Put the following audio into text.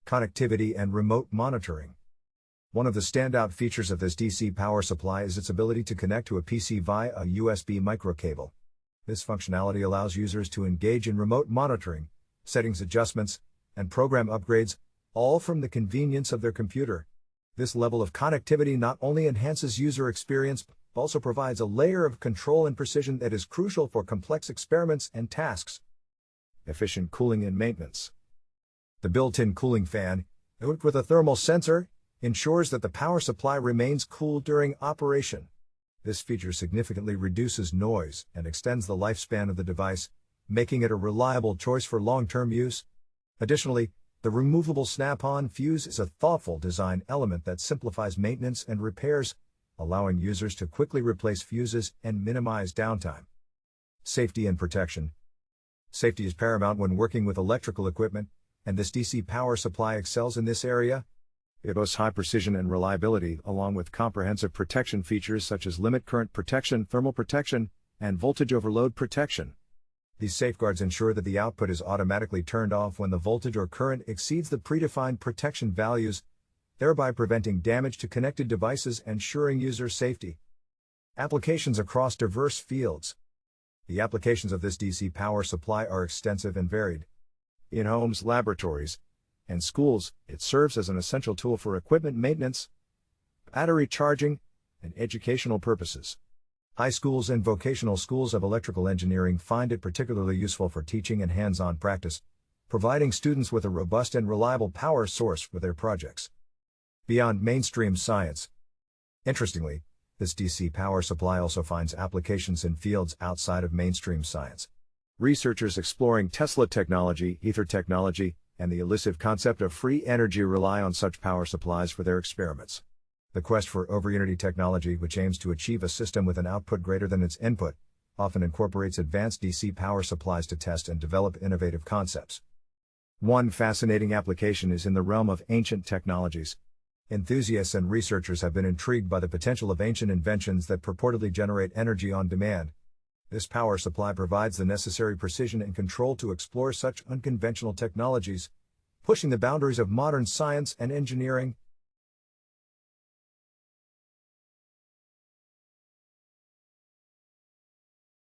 Connectivity and remote monitoring. One of the standout features of this DC power supply is its ability to connect to a PC via a USB microcable. This functionality allows users to engage in remote monitoring, settings adjustments, and program upgrades, all from the convenience of their computer. This level of connectivity not only enhances user experience, but also provides a layer of control and precision that is crucial for complex experiments and tasks. Efficient cooling and maintenance. The built-in cooling fan, equipped with a thermal sensor, ensures that the power supply remains cool during operation. This feature significantly reduces noise and extends the lifespan of the device, making it a reliable choice for long-term use. Additionally, the removable snap-on fuse is a thoughtful design element that simplifies maintenance and repairs, allowing users to quickly replace fuses and minimize downtime. Safety and protection. Safety is paramount when working with electrical equipment, and this DC power supply excels in this area. It boasts high precision and reliability, along with comprehensive protection features such as limit current protection, thermal protection, and voltage overload protection. These safeguards ensure that the output is automatically turned off when the voltage or current exceeds the predefined protection values, thereby preventing damage to connected devices and ensuring user safety. Applications across diverse fields. The applications of this DC power supply are extensive and varied. In homes, laboratories, and schools, it serves as an essential tool for equipment maintenance, battery charging, and educational purposes. High schools and vocational schools of electrical engineering find it particularly useful for teaching and hands-on practice, providing students with a robust and reliable power source for their projects. Beyond mainstream science. Interestingly, this DC power supply also finds applications in fields outside of mainstream science. Researchers exploring Tesla technology, ether technology, and the elusive concept of free energy rely on such power supplies for their experiments. The quest for over-unity technology, which aims to achieve a system with an output greater than its input, often incorporates advanced DC power supplies to test and develop innovative concepts. One fascinating application is in the realm of ancient technologies. Enthusiasts and researchers have been intrigued by the potential of ancient inventions that purportedly generate energy on demand. This power supply provides the necessary precision and control to explore such unconventional technologies, pushing the boundaries of modern science and engineering.